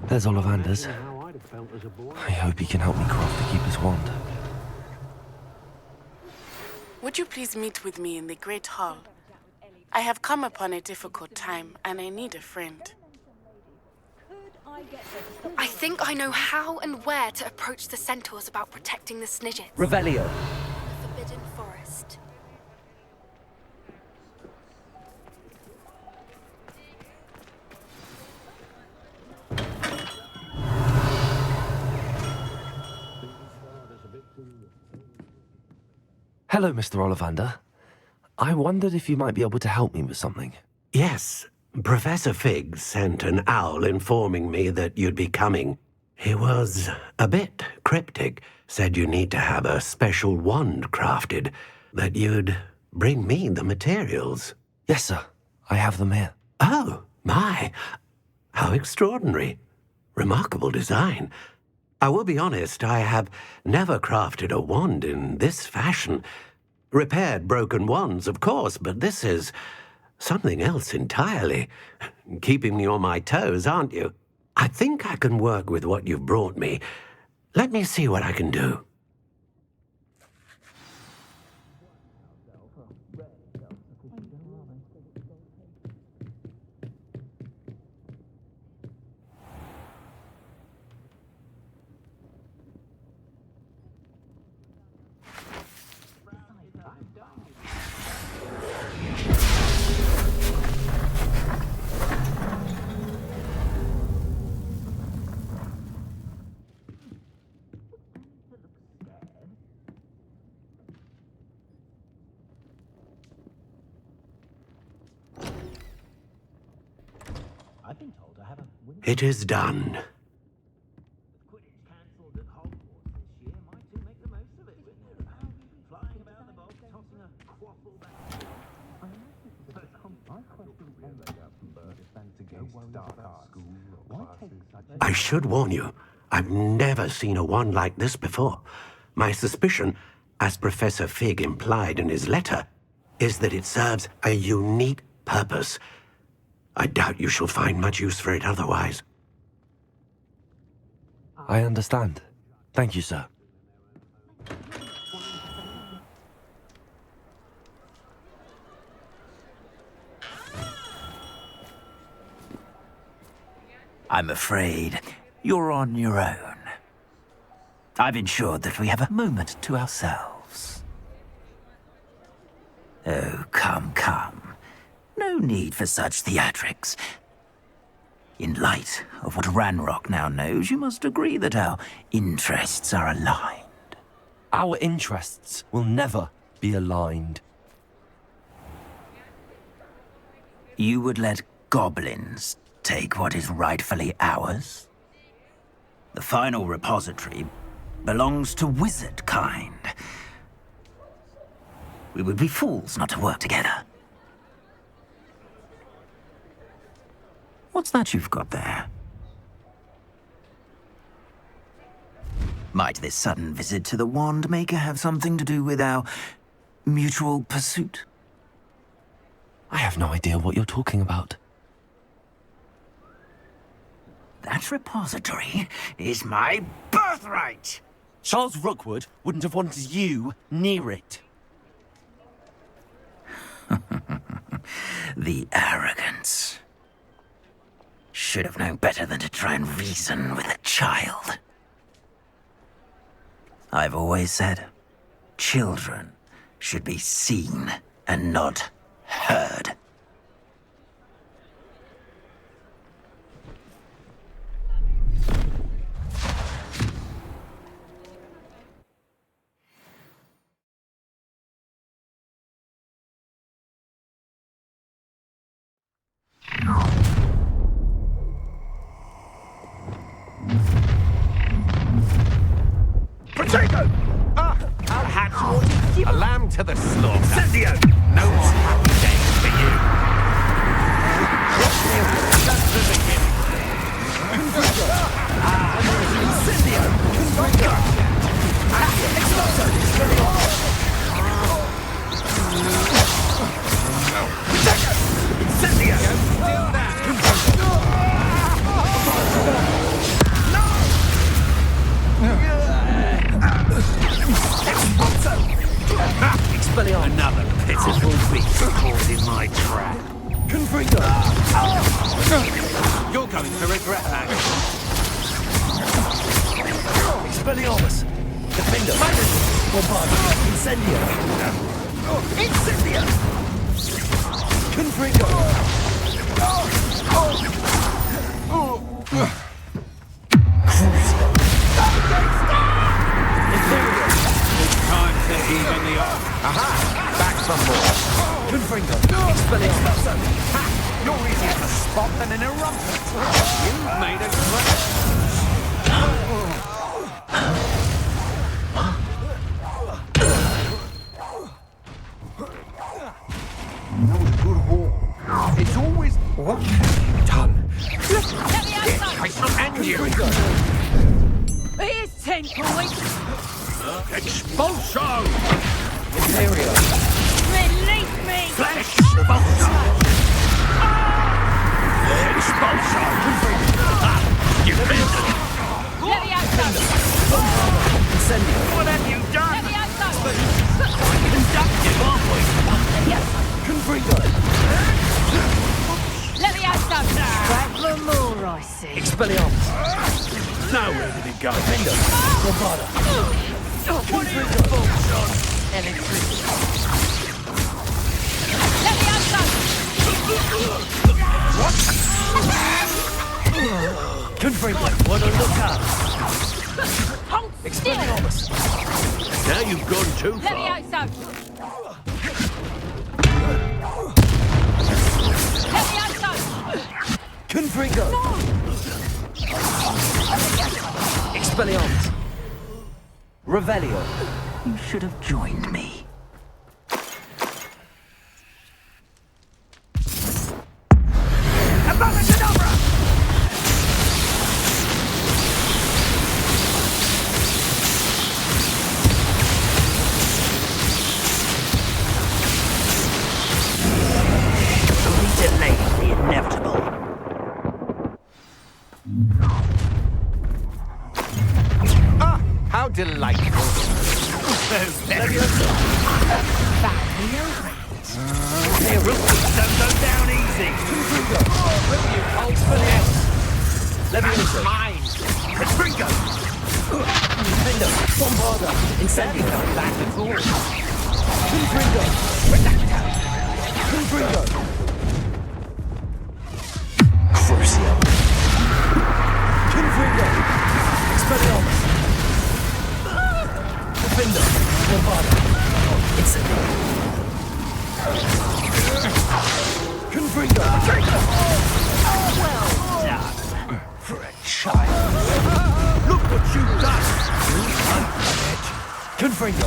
There's Ollivander's. I hope he can help me craft the Keeper's wand. Would you please meet with me in the Great Hall? I have come upon a difficult time, and I need a friend. I think I know how and where to approach the centaurs about protecting the Snidgets. Revelio. The Forbidden Forest. Hello, Mr. Ollivander. I wondered if you might be able to help me with something. Yes, Professor Fig sent an owl informing me that you'd be coming. He was a bit cryptic, said you need to have a special wand crafted, that you'd bring me the materials. Yes, sir. I have them here. Oh, my. How extraordinary. Remarkable design. I will be honest, I have never crafted a wand in this fashion. Repaired broken wands, of course, but this is something else entirely. Keeping me on my toes, aren't you? I think I can work with what you've brought me. Let me see what I can do. It is done. I should warn you, I've never seen a wand like this before. My suspicion, as Professor Fig implied in his letter, is that it serves a unique purpose. I doubt you shall find much use for it otherwise. I understand. Thank you, sir. I'm afraid you're on your own. I've ensured that we have a moment to ourselves. Oh, come, come. No need for such theatrics. In light of what Ranrock now knows, you must agree that our interests are aligned. Our interests will never be aligned. You would let goblins take what is rightfully ours? The final repository belongs to wizard kind. We would be fools not to work together. What's that you've got there? Might this sudden visit to the Wand Maker have something to do with our mutual pursuit? I have no idea what you're talking about. That repository is my birthright! Charles Rookwood wouldn't have wanted you near it. The arrogance. Should have known better than to try and reason with a child. I've always said, children should be seen and not heard. Potato! Ah! Our hatch a lamb to the slaughter. Incendio! No more happy days for you. That's the beginning. Incendio! Incendio! Incendio! Expelliarmus. Another pitiful beast caught in my trap. Confringo. You're going to regret that. Expelliarmus. Defender. Bombardo. Incendio. Incendio. Confringo. Time to even the odds. Aha! Back some more. Confringo. Expelliarmus. Ha! You're easier to spot than an eruptor. You've made a great... That was a good haul. It's always... What have you done? I shall end you. Here's 10 points. Expulso! Imperio. Release me. Flesh! Expulso! Expulso! You missed it! Levioso. Incendio. What have you done? Levioso. Conductive, aren't we? Confringo. Levioso. Back for more, I see. Expelliarmus. Now where did it go? Defender. Bombardo. Confringo. Levioso. Confringo. One on lookout. Hold still. Expelliarmus. Now you've gone too far. Levioso. Levioso. Confringo. Expelliarmus. Revelio. You should have joined me. Only delaying the inevitable. Ah, how delightful. Don't go down easy. Levioso. Mine. Confringo. Defender. Bombardo. Incendio. Back and forth. Confringo. Confringo. Crucio. Confringo. Expelliarmus. Defender. Bombardo. Incendio. Confringo. Well done. For a child. Look what you've done. Confringo.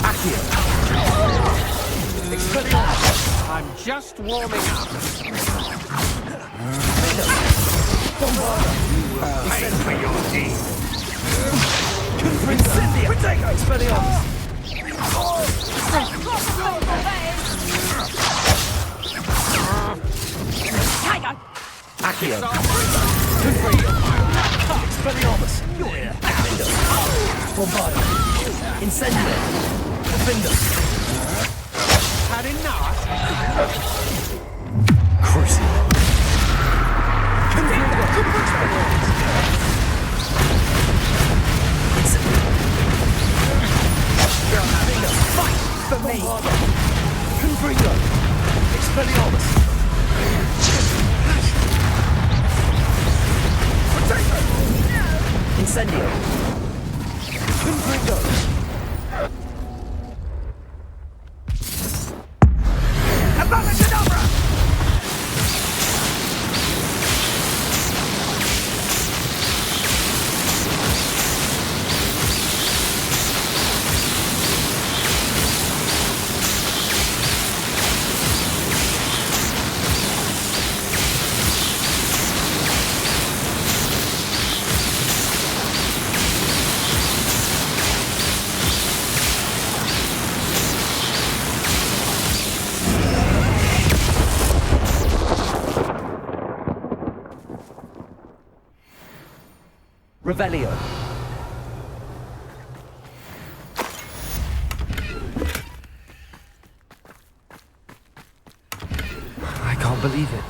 Accio. Expelliarmus. I'm just warming up. Bombardo. Pay for your deed. Confringo. Expelliarmus. Accio. Confringo. Expelliarmus. Defender. Bombardo. Incendio. Defender. Had enough? Crucio. Confringo. Expelliarmus. Incendio. Defender. Fight for me. Confringo. Expelliarmus. Incendio. Confringo. Revelio. can't believe it.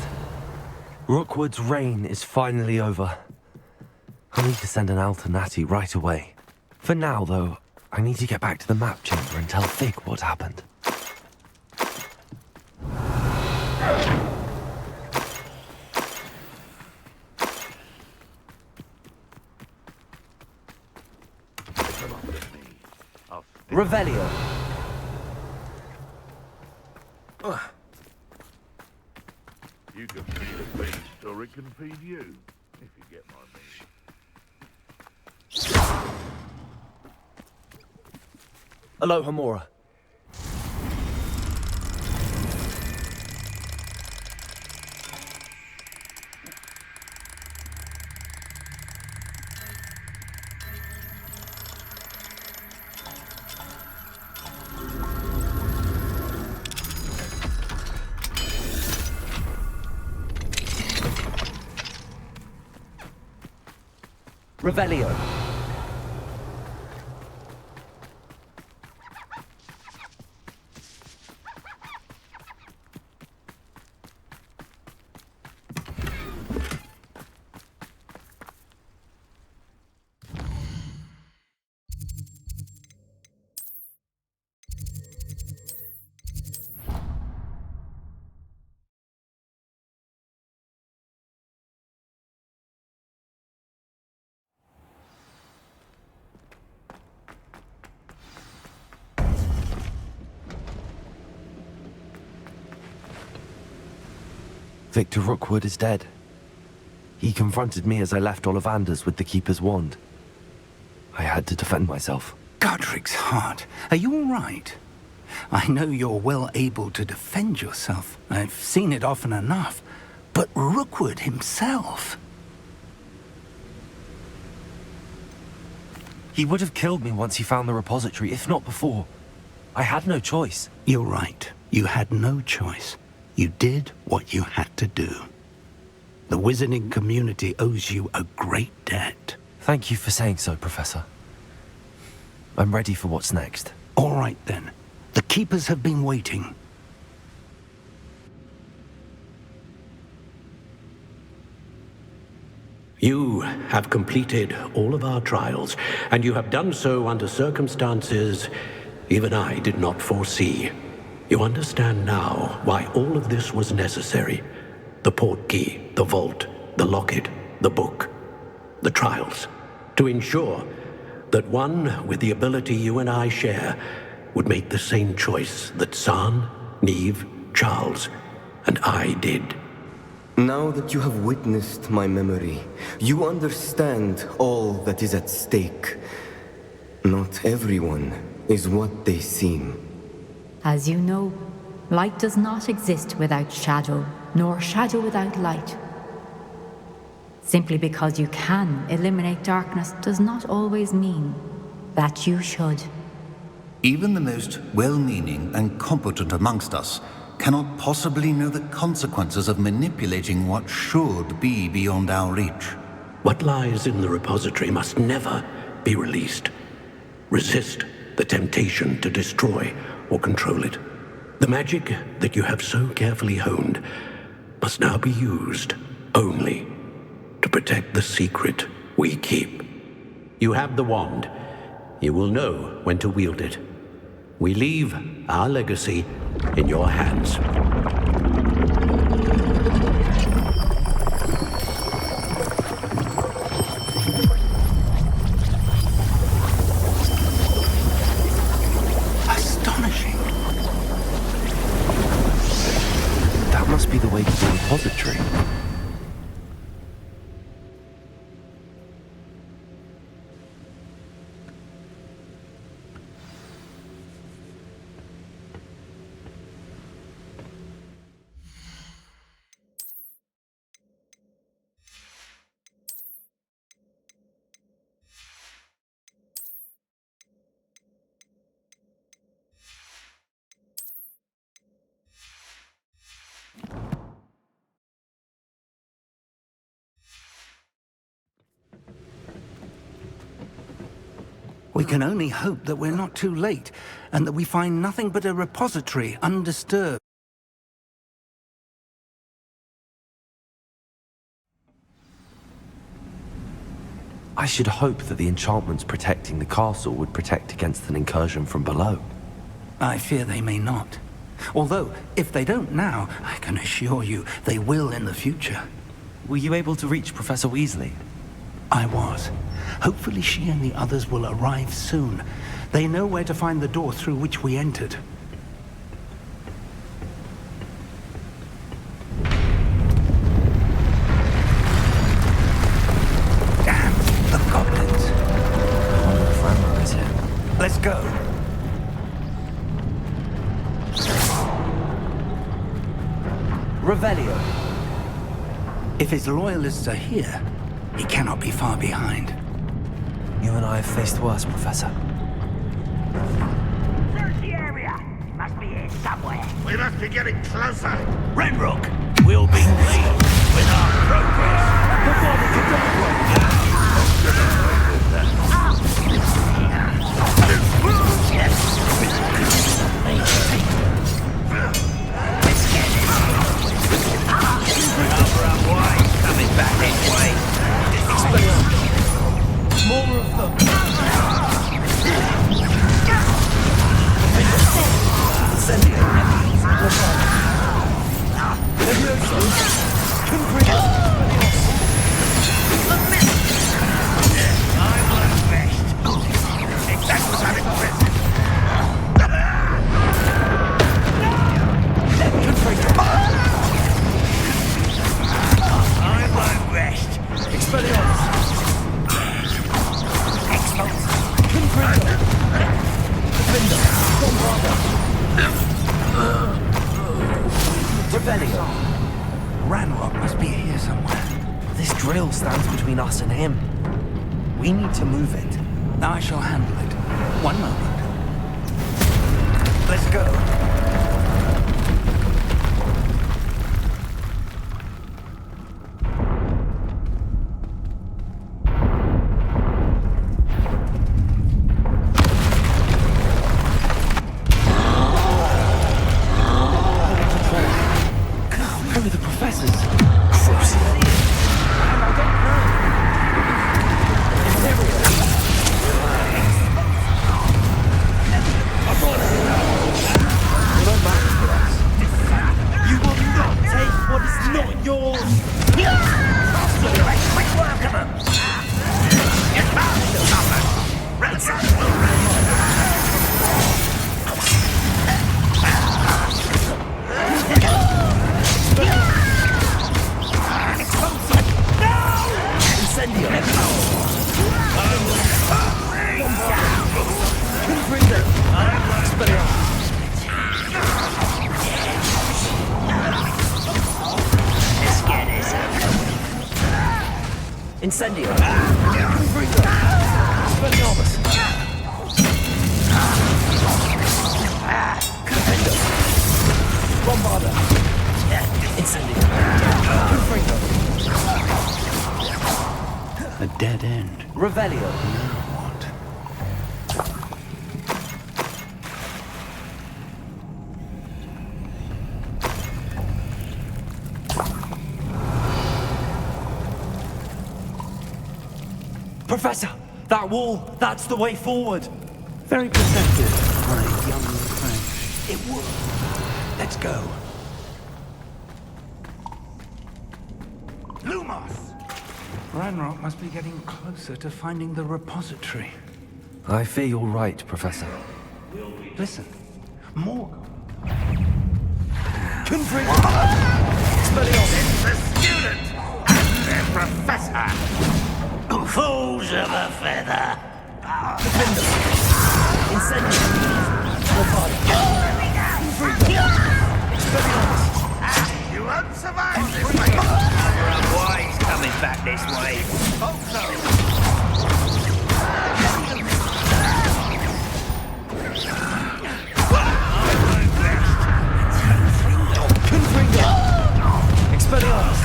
Rookwood's reign is finally over. I need to send an Alternati right away. For now, though, I need to get back to the map chamber and tell Fig what happened. Revelio. You can feed a beast, or it can feed you, if you get my meaning. Hello, Hamora. Revelio. Victor Rookwood is dead. He confronted me as I left Ollivander's with the Keeper's wand. I had to defend myself. Godric's heart, are you all right? I know you're well able to defend yourself. I've seen it often enough. But Rookwood himself... He would have killed me once he found the repository, if not before. I had no choice. You're right. You had no choice. You did what you had to do. The wizarding community owes you a great debt. Thank you for saying so, Professor. I'm ready for what's next. All right, then. The Keepers have been waiting. You have completed all of our trials, and you have done so under circumstances even I did not foresee. You understand now why all of this was necessary. The portkey, the vault, the locket, the book, the trials. To ensure that one with the ability you and I share would make the same choice that San, Neve, Charles, and I did. Now that you have witnessed my memory, you understand all that is at stake. Not everyone is what they seem. As you know, light does not exist without shadow, nor shadow without light. Simply because you can eliminate darkness does not always mean that you should. Even the most well-meaning and competent amongst us cannot possibly know the consequences of manipulating what should be beyond our reach. What lies in the repository must never be released. Resist the temptation to destroy or control it. The magic that you have so carefully honed must now be used only to protect the secret we keep. You have the wand. You will know when to wield it. We leave our legacy in your hands. Astonishing. That must be the way to the repository. We can only hope that we're not too late, and that we find nothing but a repository undisturbed. I should hope that the enchantments protecting the castle would protect against an incursion from below. I fear they may not. Although, if they don't now, I can assure you they will in the future. Were you able to reach Professor Weasley? I was. Hopefully she and the others will arrive soon. They know where to find the door through which we entered. Damn, the goblins. I wonder if Ranrock is here. Let's go. Revelio. If his loyalists are here, he cannot be far behind. You and I have faced worse, Professor. Search the area. Must be here somewhere. We must be getting closer. Ranrock will be pleased with our progress. Coming back this way. More of them. Ranrock must be here somewhere. This drill stands between us and him. We need to move it. I shall handle it. One moment. Let's go. Only the professors. Incendio. Expelliarmus. Bombarda. Incendio. Confringo. A dead end. Revelio. Now what? Professor, that wall, that's the way forward. Very perceptive, my young friend. It worked. Let's go. Lumos! Ranrock must be getting closer to finding the repository. I fear you're right, Professor. Listen, more. Confringo. It's the student and their professor. Fools of a feather. Defender. Incendio. Expelliarmus. You won't survive this way. Why he's coming back this way? Hope so. Confringo. Expelliarmus.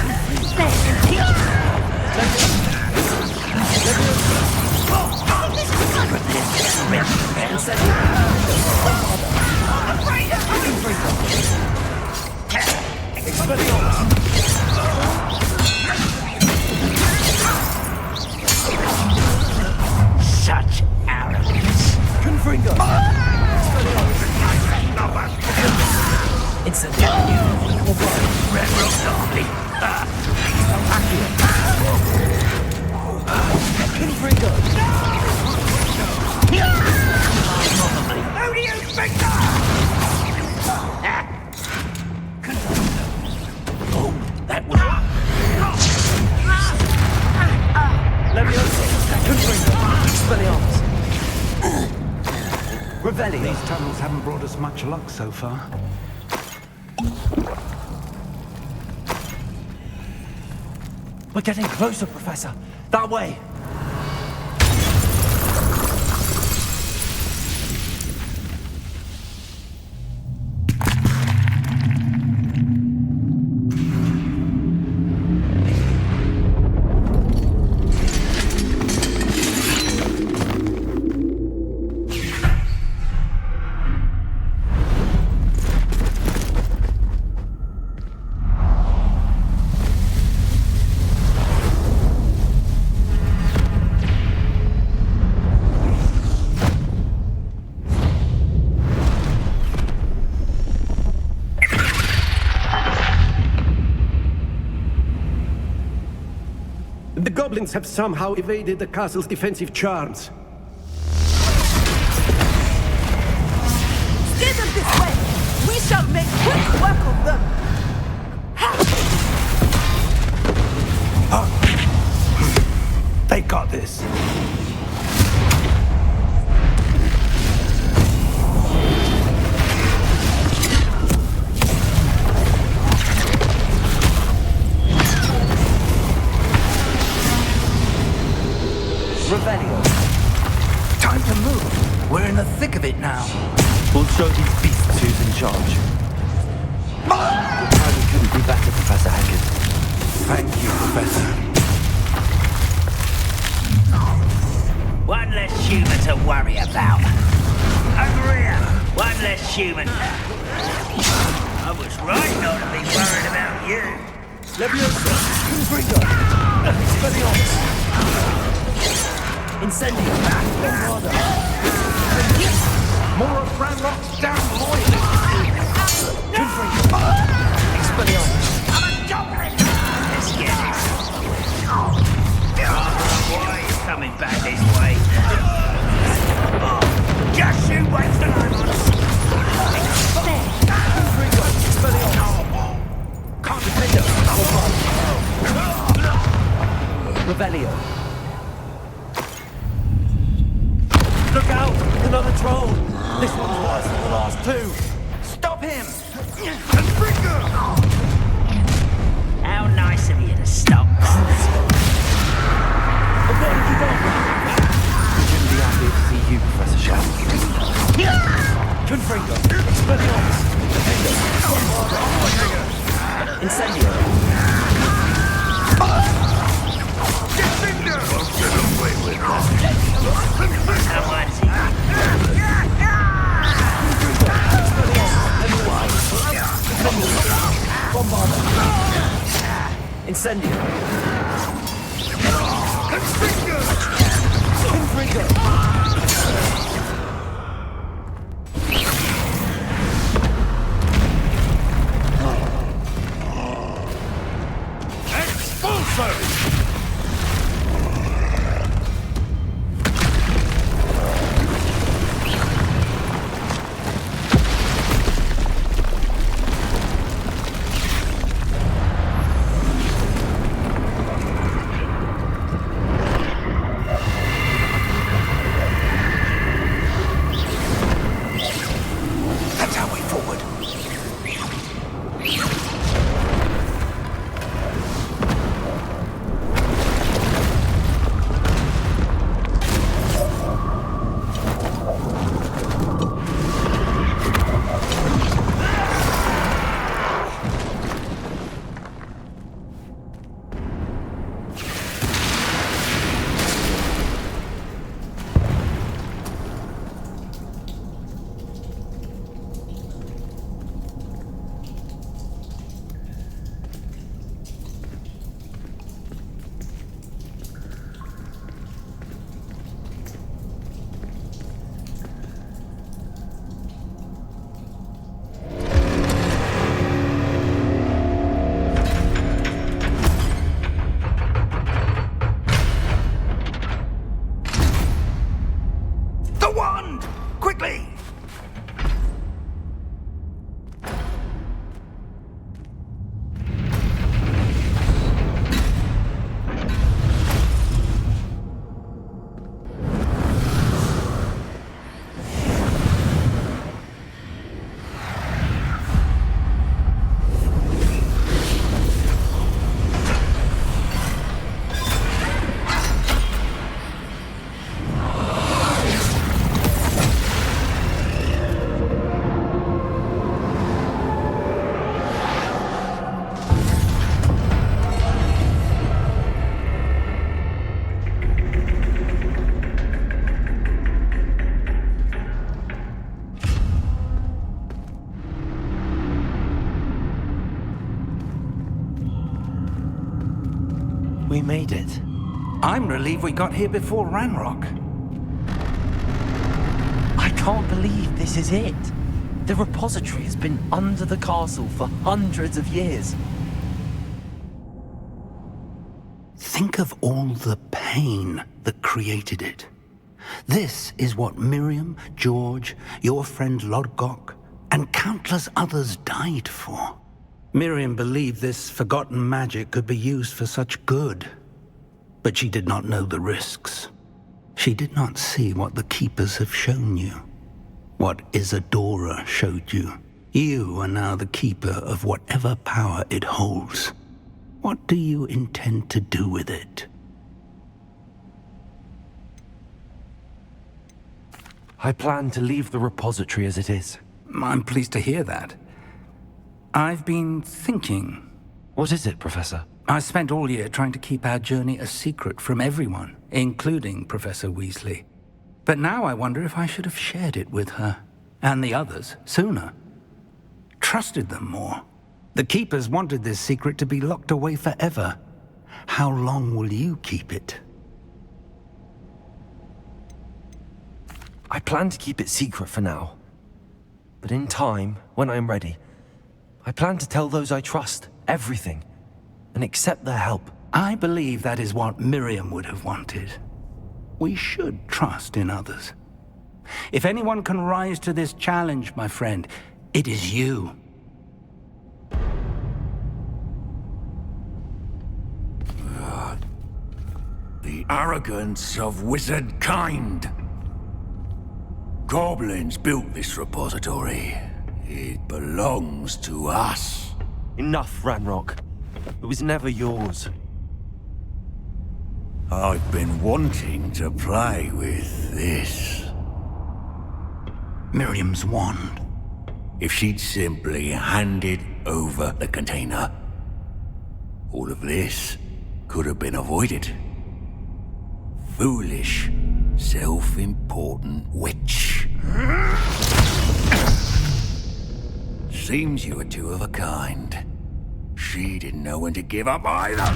Expelliarmus. Confringo! Incidentally, Red Rock Army. Confringo! Who do you think? Oh, that was... Leviosa! Confringo! Expelliarmus! Revelio! These tunnels haven't brought us much luck so far. We're getting closer, Professor. That way. The goblins have somehow evaded the castle's defensive charms. Steer them this way! We shall make quick work of them! They got this. Revelio! Time to move. We're in the thick of it now. We'll show these beasts who's in charge. Your timing couldn't be better, Professor Haggard. Thank you, Professor. One less human to worry about. Over here, one less human. I was right not to be worried about you. Leviosa! Confringo! Expelliarmus! Incendio! Bombarda! More of Ranrock's damn lawyers! Confringo! Expelliarmus! Let's get it. Why is coming back this way? Just you wait till I'm on. Confringo! Expelliarmus! Confringo! Revelio! Look out! Another troll! This one's worse than the last two! Stop him! How nice of you to stop. We shouldn't be happy to see you, Professor Shaft. Confringo! Expelliarmus! Defender! Bombarda! Incendio! Bombarda! Incendio! Confringo! Expulso! made it. I'm relieved we got here before Ranrock. I can't believe this is it. The repository has been under the castle for hundreds of years. Think of all the pain that created it. This is what Miriam, George, your friend Lodgok, and countless others died for. Miriam believed this forgotten magic could be used for such good. But she did not know the risks. She did not see what the Keepers have shown you. What Isadora showed you. You are now the Keeper of whatever power it holds. What do you intend to do with it? I plan to leave the repository as it is. I'm pleased to hear that. I've been thinking. What is it, Professor? I spent all year trying to keep our journey a secret from everyone, including Professor Weasley. But now I wonder if I should have shared it with her, and the others, sooner. Trusted them more. The Keepers wanted this secret to be locked away forever. How long will you keep it? I plan to keep it secret for now. But in time, when I'm ready, I plan to tell those I trust everything and accept their help. I believe that is what Miriam would have wanted. We should trust in others. If anyone can rise to this challenge, my friend, it is you. The arrogance of wizard kind. Goblins built this repository. It belongs to us. Enough, Ranrock. It was never yours. I've been wanting to play with this. Miriam's wand. If she'd simply handed over the container, all of this could have been avoided. Foolish, self-important witch. Seems you were two of a kind. She didn't know when to give up either.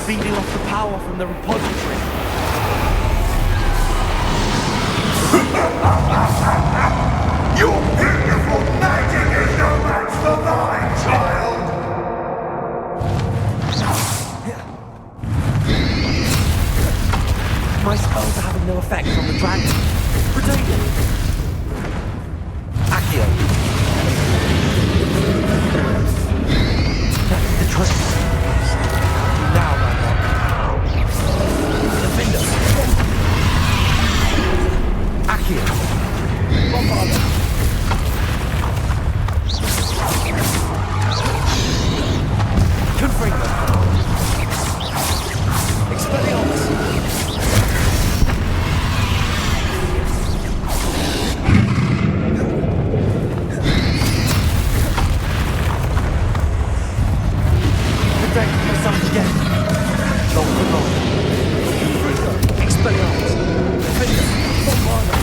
Feeding off the power from the repository. Your beautiful magic is no match for mine, child! My spells are having no effect on the dragon. Protego! Accio! That's the trick. Now, Defender! Accio! Bombarder! Confringo! Expelliarmus! Protect myself again! Long for long! Confringo! Expelliarmus! Defender! Bombarder!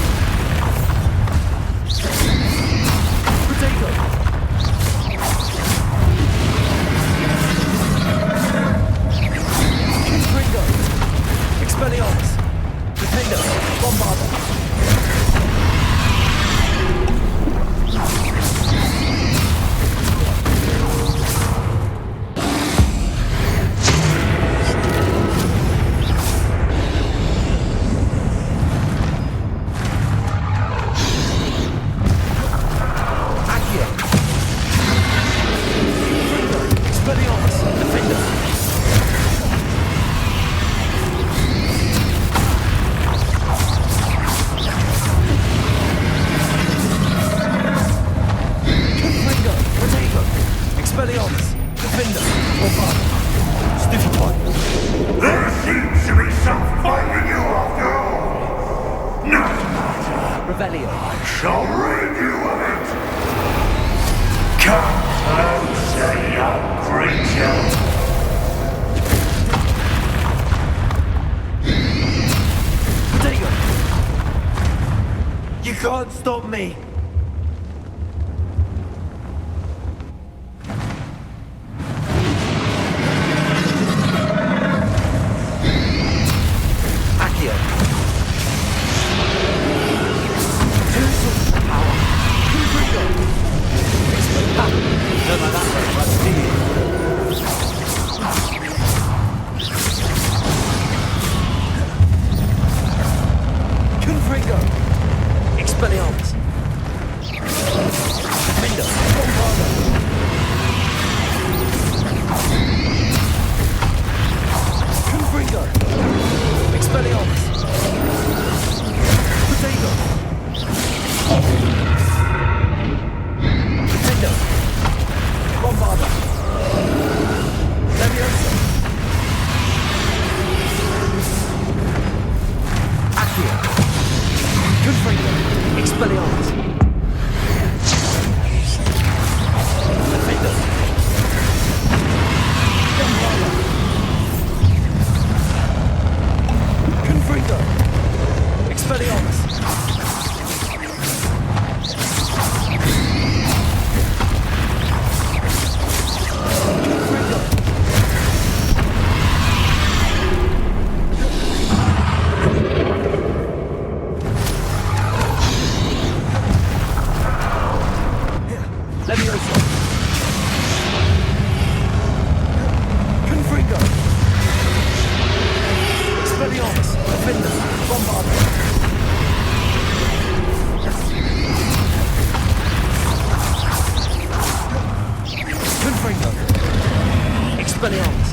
Protego! Confringo! Expelliarmus! Defender! Bombarder! There seems to be some fight in you after all. No matter. Revelio. I shall rid you of it. Come closer, young creature. You can't stop me! Accio! Two sources of power! Confringo! Don't like that very much, do you? Confringo! Expelliarmus! Defender! Bombarda! Confringo! Expelliarmus! Potato! Defender! Bombarda! Leviosa! Accio! Confringo! Expelliarmus! Defender! Bombarda! Confringo! Expelliarmus! Confringo! Leviosa! Confringo! Expelliarmus! Defender! Bombarda! Confringo! Expelliarmus!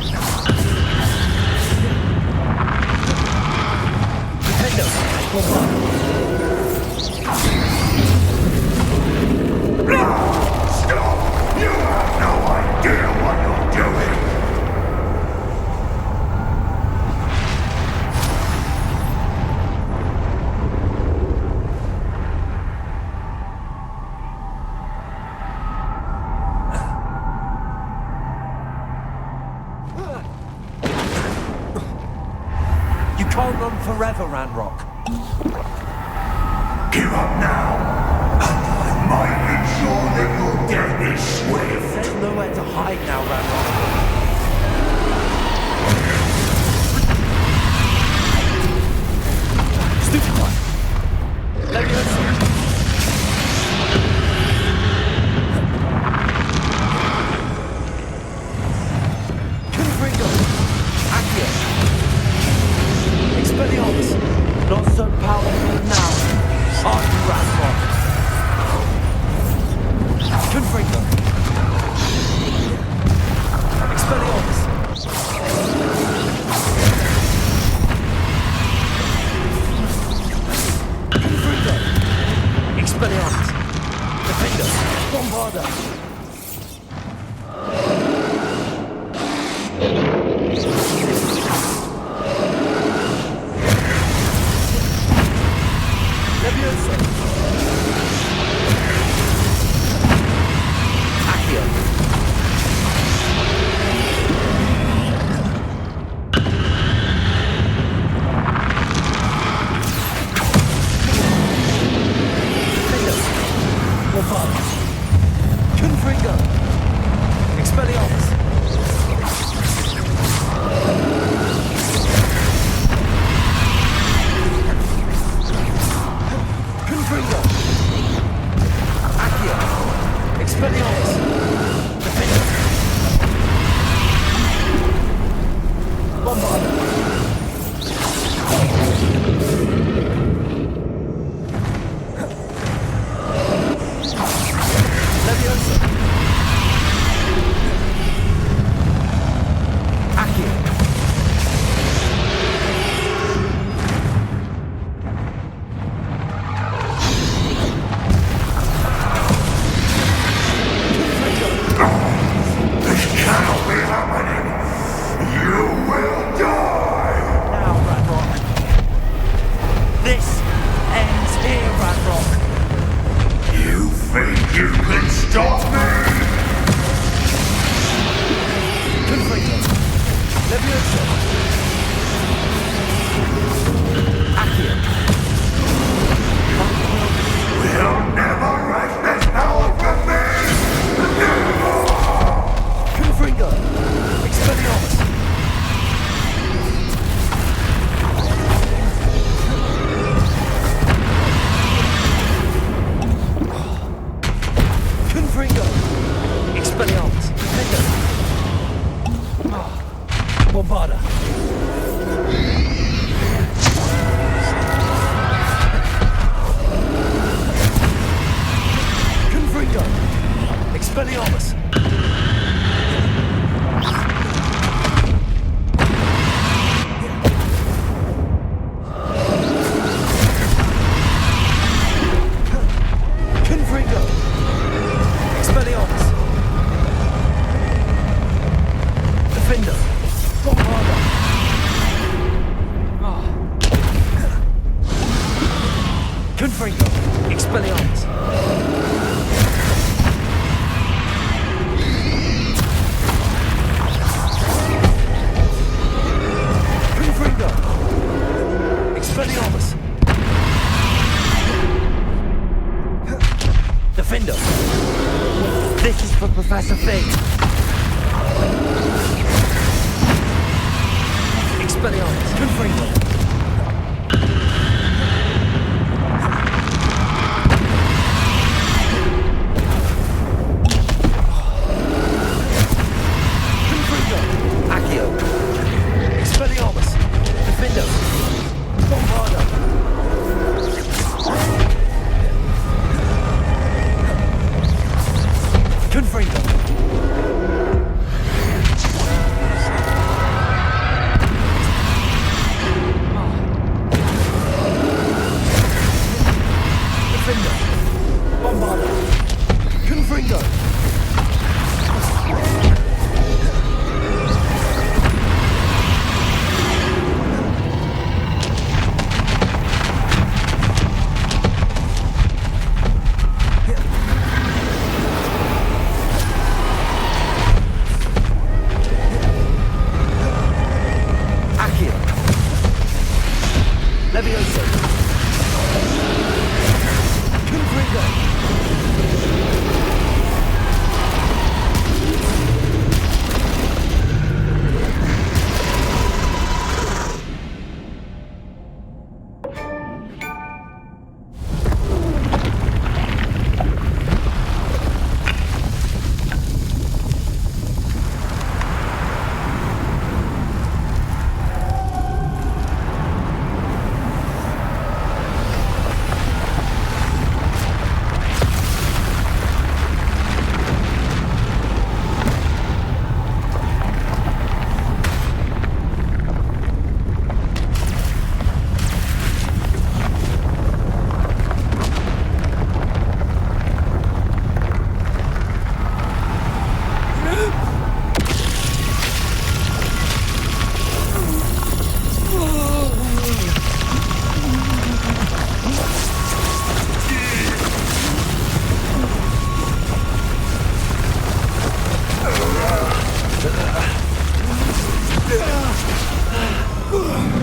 Defender! Bombarda! Stop! You have no idea what you're doing. You can't run forever, Ranrock. Give up now, and I might ensure that your death is swift. There's nowhere to hide now, Ranrock. Stupefy! Leviosa! Confringo! Accio! Expelliarmus! Not so powerful now. Aren't you, Ranrock? Confringo! Expelliarmus! Confringo! Expelliarmus! Defender! Bombarda! Leviosa! Accio! Defender! Bombarda! Confringo! Expelliarmus! We'll never wrest this power from me! Confringo! Expelliarmus! Confringo! Expelliarmus! Defender! Bombarda! Confringo! Expelliarmus! Confringo! Expelliarmus! Defender! Bombarda! Confringo! Expelliarmus! Confringo! Expelliarmus! Defender! This is for Professor Fig! Expelliarmus! Confringo! Confringo! Accio! Expelliarmus! Defender! Bombarda! Confringo! Defender! Bombarda! Confringo! Accio! Levioso! Confringo!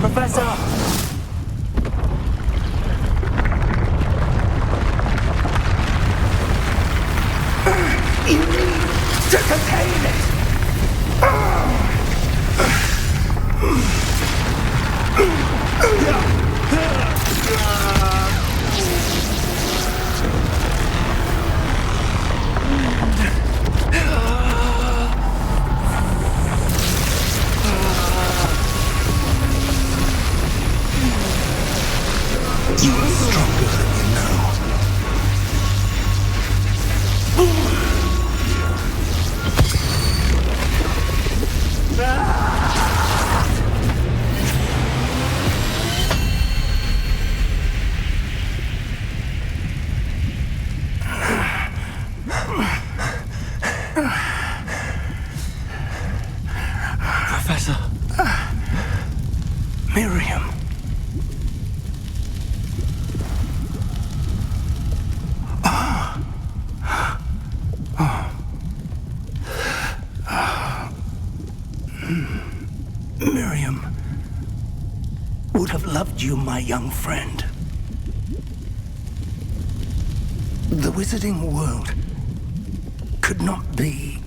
Professor! You need to contain it! You are stronger than you know. Professor! Miriam. Miriam would have loved you, my young friend. The wizarding world could not be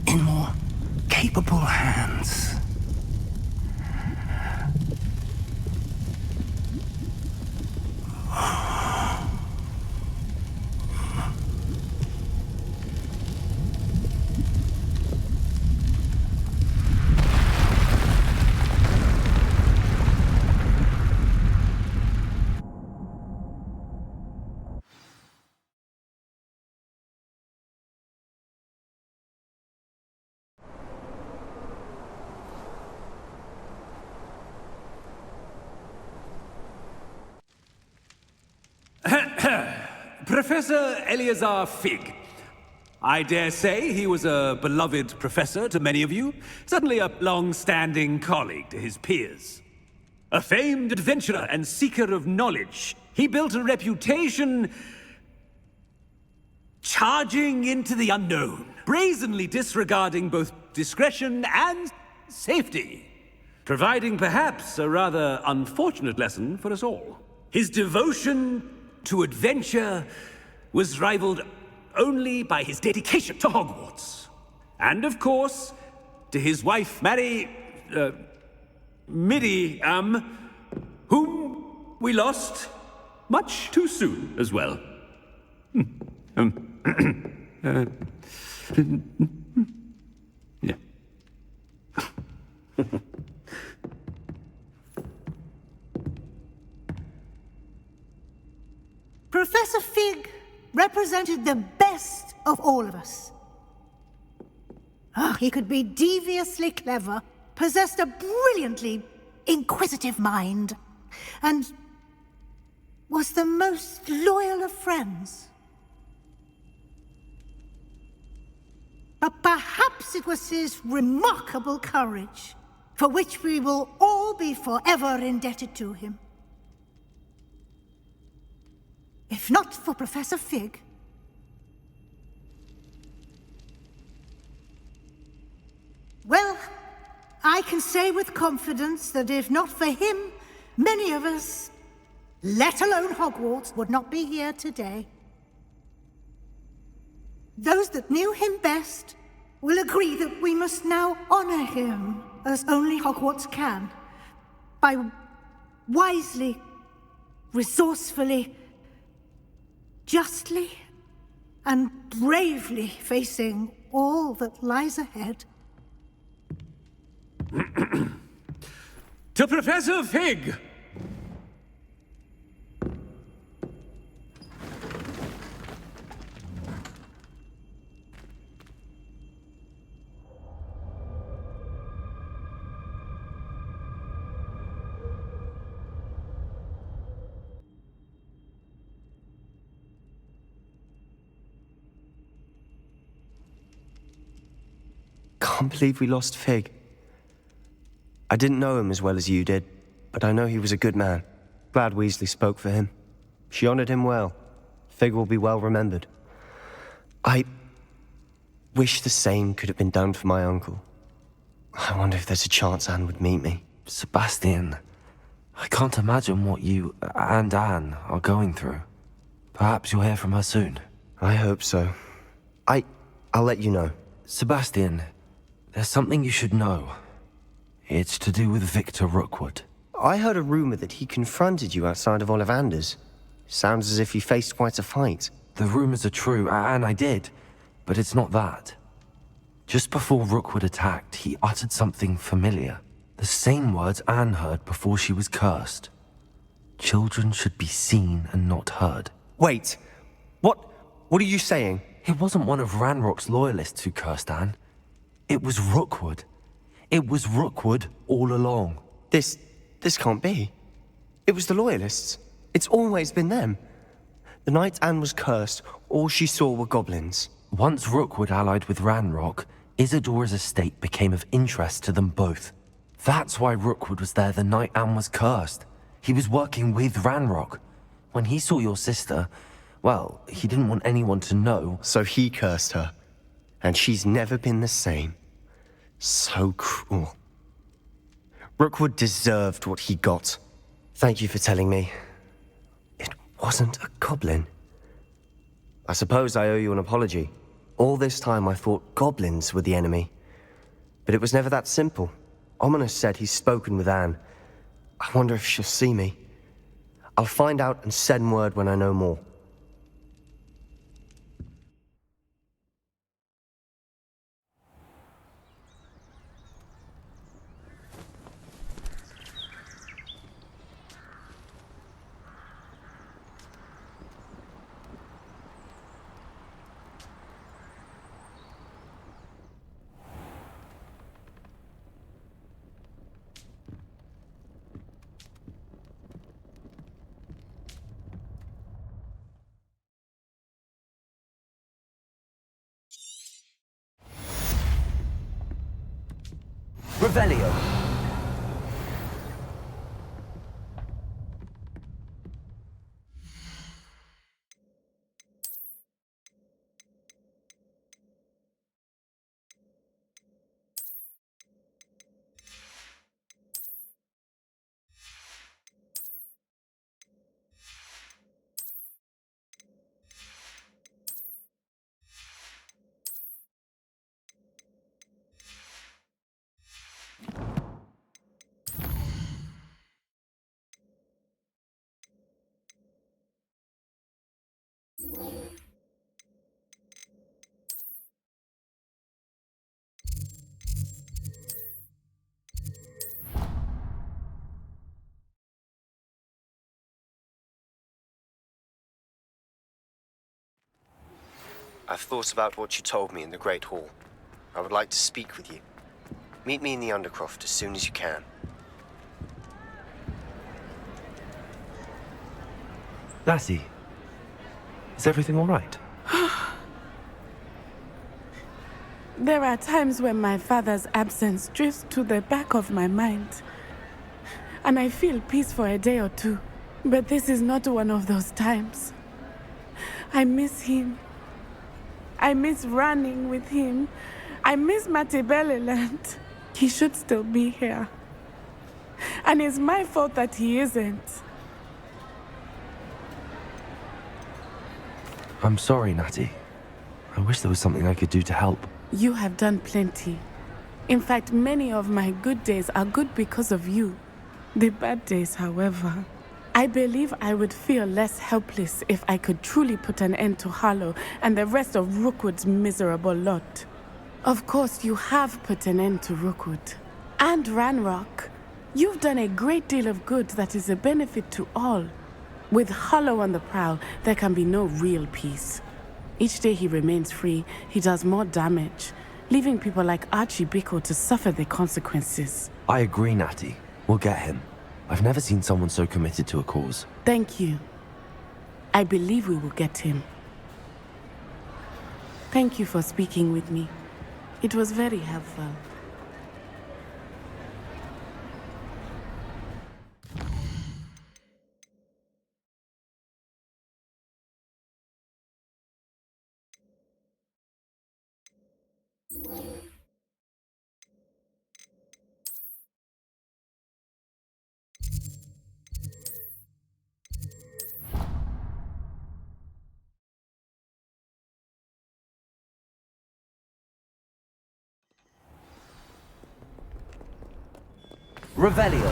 in more capable hands. Professor Eleazar Fig. I dare say he was a beloved professor to many of you, certainly a long-standing colleague to his peers. A famed adventurer and seeker of knowledge, he built a reputation charging into the unknown, brazenly disregarding both discretion and safety, providing perhaps a rather unfortunate lesson for us all. His devotion to adventure was rivaled only by his dedication to Hogwarts. And of course, to his wife, Miriam, whom we lost much too soon as well. Yeah. Professor Fig represented the best of all of us. He could be deviously clever, possessed a brilliantly inquisitive mind, and was the most loyal of friends. But perhaps it was his remarkable courage, for which we will all be forever indebted to him. If not for Professor Fig, well, I can say with confidence that if not for him, many of us, let alone Hogwarts, would not be here today. Those that knew him best will agree that we must now honor him as only Hogwarts can, by wisely, resourcefully, justly and bravely facing all that lies ahead. To Professor Fig! Can't believe we lost Fig. I didn't know him as well as you did, but I know he was a good man. Glad Weasley spoke for him. She honored him well. Fig will be well remembered. I wish the same could have been done for my uncle. I wonder if there's a chance Anne would meet me. Sebastian, I can't imagine what you and Anne are going through. Perhaps you'll hear from her soon. I hope so. I'll let you know. Sebastian, there's something you should know. It's to do with Victor Rookwood. I heard a rumor that he confronted you outside of Ollivander's. Sounds as if he faced quite a fight. The rumors are true, and I did, but it's not that. Just before Rookwood attacked, he uttered something familiar. The same words Anne heard before she was cursed. Children should be seen and not heard. Wait, what are you saying? It wasn't one of Ranrock's loyalists who cursed Anne. It was Rookwood. It was Rookwood all along. This can't be. It was the Loyalists. It's always been them. The night Anne was cursed, all she saw were goblins. Once Rookwood allied with Ranrock, Isadora's estate became of interest to them both. That's why Rookwood was there the night Anne was cursed. He was working with Ranrock. When he saw your sister, well, he didn't want anyone to know. So he cursed her. And she's never been the same. So cruel. Rookwood deserved what he got. Thank you for telling me. It wasn't a goblin. I suppose I owe you an apology. All this time I thought goblins were the enemy. But it was never that simple. Ominous said he's spoken with Anne. I wonder if she'll see me. I'll find out and send word when I know more. Revelio. I've thought about what you told me in the Great Hall. I would like to speak with you. Meet me in the Undercroft as soon as you can. Lassie, is everything all right? There are times when my father's absence drifts to the back of my mind. And I feel peace for a day or two. But this is not one of those times. I miss him. I miss running with him. I miss Matibeleland. He should still be here. And it's my fault that he isn't. I'm sorry, Natty. I wish there was something I could do to help. You have done plenty. In fact, many of my good days are good because of you. The bad days, however. I believe I would feel less helpless if I could truly put an end to Harlow and the rest of Rookwood's miserable lot. Of course, you have put an end to Rookwood. And Ranrock. You've done a great deal of good that is a benefit to all. With Harlow on the prowl, there can be no real peace. Each day he remains free, he does more damage, leaving people like Archie Bickle to suffer the consequences. I agree, Natty. We'll get him. I've never seen someone so committed to a cause. Thank you. I believe we will get him. Thank you for speaking with me. It was very helpful. Revelio.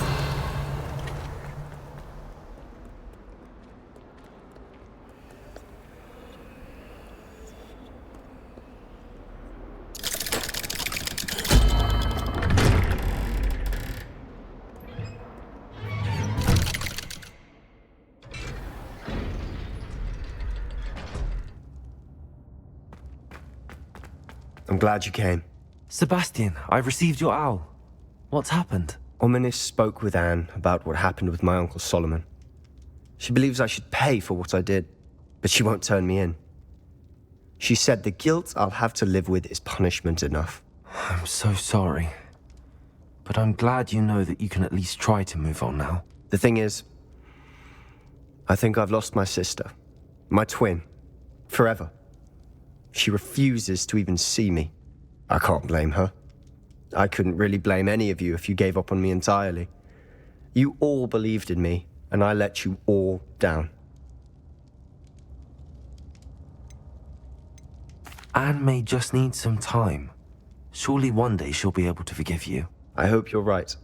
I'm glad you came. Sebastian, I've received your owl. What's happened? Ominous spoke with Anne about what happened with my Uncle Solomon. She believes I should pay for what I did, but she won't turn me in. She said the guilt I'll have to live with is punishment enough. I'm so sorry. But I'm glad you know that you can at least try to move on now. The thing is, I think I've lost my sister, my twin, forever. She refuses to even see me. I can't blame her. I couldn't really blame any of you if you gave up on me entirely. You all believed in me, and I let you all down. Anne may just need some time. Surely one day she'll be able to forgive you. I hope you're right.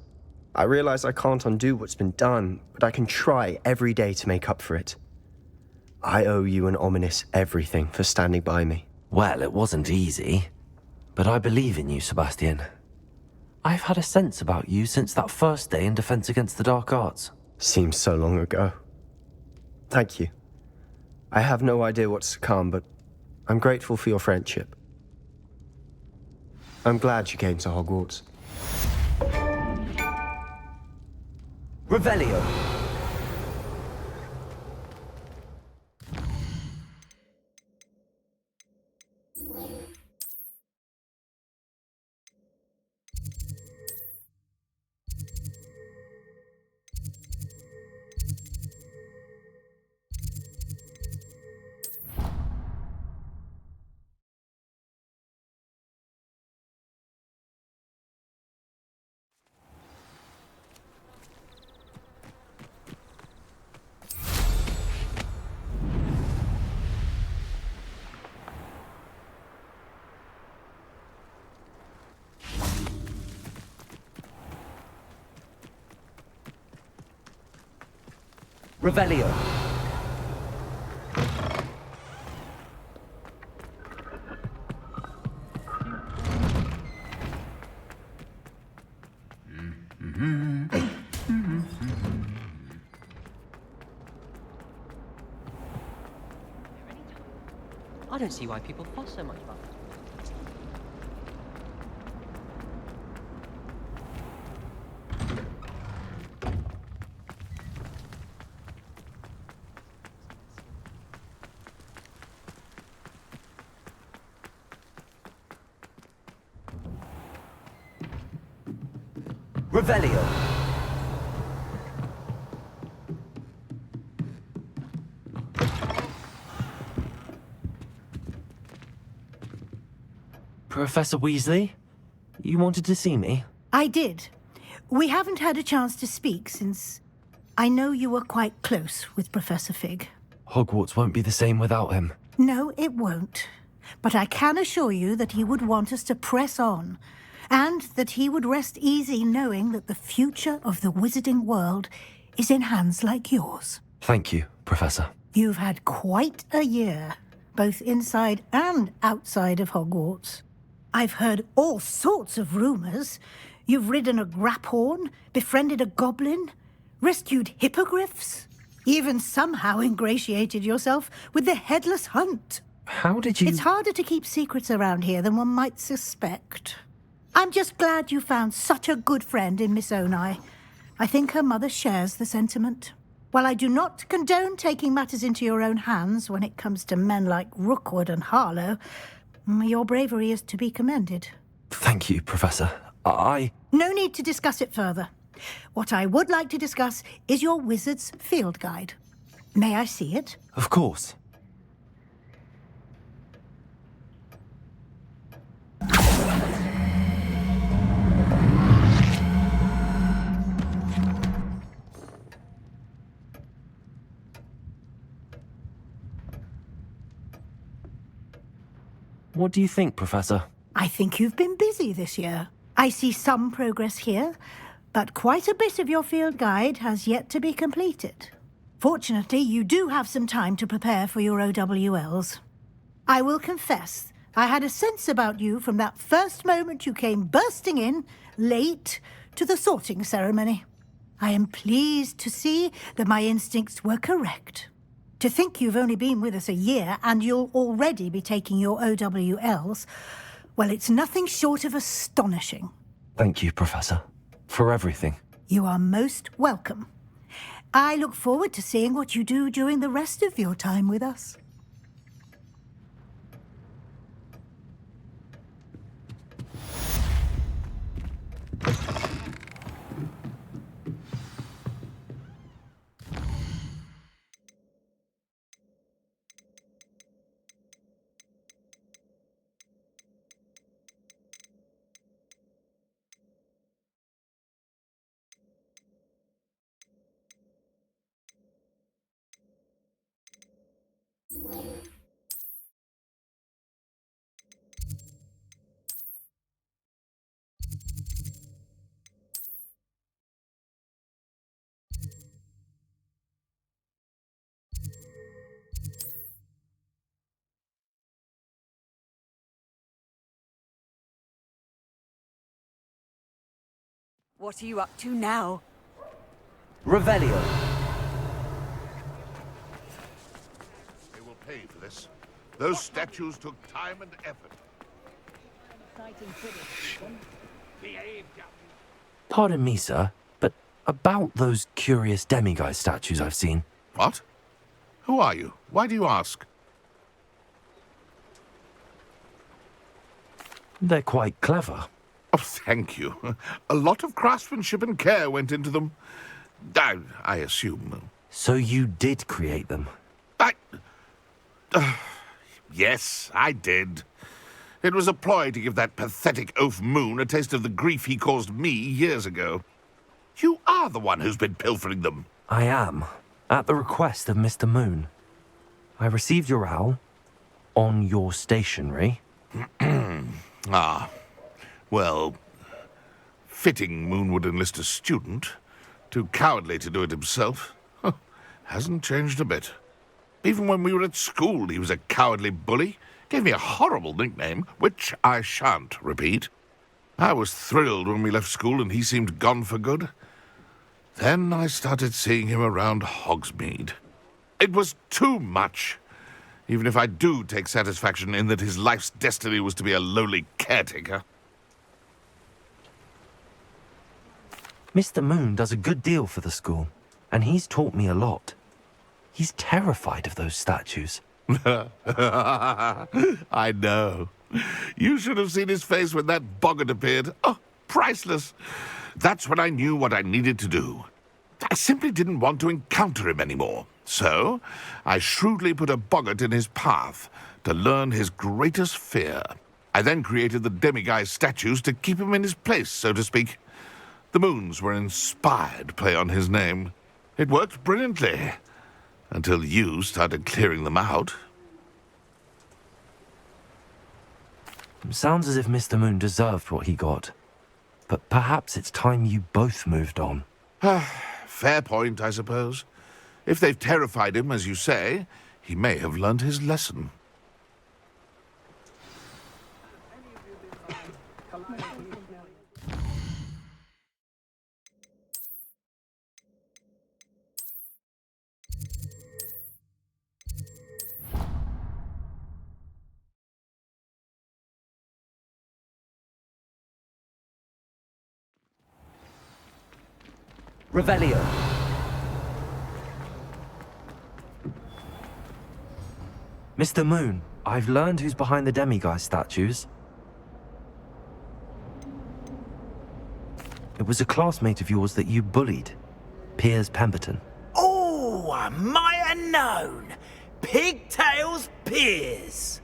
I realize I can't undo what's been done, but I can try every day to make up for it. I owe you and Ominous everything for standing by me. Well, it wasn't easy, but I believe in you, Sebastian. I've had a sense about you since that first day in Defense Against the Dark Arts. Seems so long ago. Thank you. I have no idea what's to come, but I'm grateful for your friendship. I'm glad you came to Hogwarts. Revelio. Revelio. I don't see why people fuss so much about it. Revelio. Professor Weasley, you wanted to see me? I did. We haven't had a chance to speak since I know you were quite close with Professor Fig. Hogwarts won't be the same without him. No, it won't. But I can assure you that he would want us to press on, and that he would rest easy knowing that the future of the wizarding world is in hands like yours. Thank you, Professor. You've had quite a year, both inside and outside of Hogwarts. I've heard all sorts of rumors. You've ridden a graphorn, befriended a goblin, rescued hippogriffs, even somehow ingratiated yourself with the Headless Hunt. How did you... It's harder to keep secrets around here than one might suspect. I'm just glad you found such a good friend in Miss Onai. I think her mother shares the sentiment. While I do not condone taking matters into your own hands when it comes to men like Rookwood and Harlow, your bravery is to be commended. Thank you, Professor. No need to discuss it further. What I would like to discuss is your wizard's field guide. May I see it? Of course. What do you think, Professor? I think you've been busy this year. I see some progress here, but quite a bit of your field guide has yet to be completed. Fortunately, you do have some time to prepare for your OWLs. I will confess, I had a sense about you from that first moment you came bursting in, late, to the sorting ceremony. I am pleased to see that my instincts were correct. To think you've only been with us a year and you'll already be taking your OWLs, well, it's nothing short of astonishing. Thank you, Professor, for everything. You are most welcome. I look forward to seeing what you do during the rest of your time with us. What are you up to now? Revelio. They will pay for this. Those statues took time and effort. Pardon me, sir, but about those curious demiguise statues I've seen. What? Who are you? Why do you ask? They're quite clever. Oh, thank you. A lot of craftsmanship and care went into them. I assume. So you did create them? Yes, I did. It was a ploy to give that pathetic oaf Moon a taste of the grief he caused me years ago. You are the one who's been pilfering them. I am, at the request of Mr. Moon. I received your owl on your stationery. Ah, well, fitting Moon would enlist a student. Too cowardly to do it himself. Huh, hasn't changed a bit. Even when we were at school, he was a cowardly bully. Gave me a horrible nickname, which I shan't repeat. I was thrilled when we left school and he seemed gone for good. Then I started seeing him around Hogsmeade. It was too much. Even if I do take satisfaction in that his life's destiny was to be a lowly caretaker. Mr. Moon does a good deal for the school, and he's taught me a lot. He's terrified of those statues. I know. You should have seen his face when that boggart appeared. Oh, priceless. That's when I knew what I needed to do. I simply didn't want to encounter him anymore. So, I shrewdly put a boggart in his path to learn his greatest fear. I then created the demiguise statues to keep him in his place, so to speak. The moons were an inspired play on his name. It worked brilliantly. Until you started clearing them out. Sounds as if Mr. Moon deserved what he got. But perhaps it's time you both moved on. Fair point, I suppose. If they've terrified him, as you say, he may have learned his lesson. Revelio. Mr. Moon, I've learned who's behind the demiguise statues. It was a classmate of yours that you bullied, Piers Pemberton. Oh, I might have known. Pigtails Piers.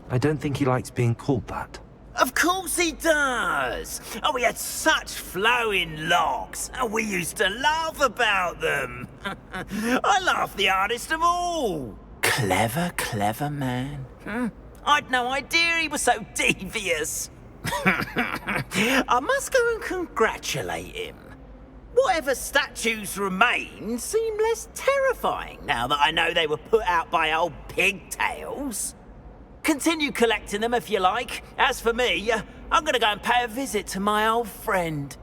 I don't think he likes being called that. Of course he does. Oh, we had such flowing locks, and we used to laugh about them. I laughed the hardest of all. Clever, clever man. I'd no idea he was so devious. I must go and congratulate him. Whatever statues remain seem less terrifying now that I know they were put out by old pigtails. Continue collecting them if you like. As for me, I'm gonna go and pay a visit to my old friend.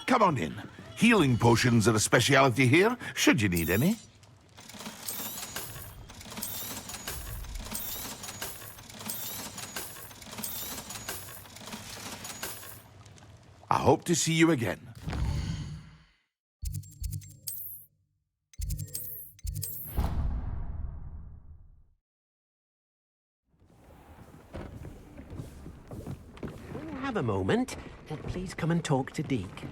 Come on in. Healing potions are a speciality here, should you need any. I hope to see you again. have a moment, please come and talk to Deke.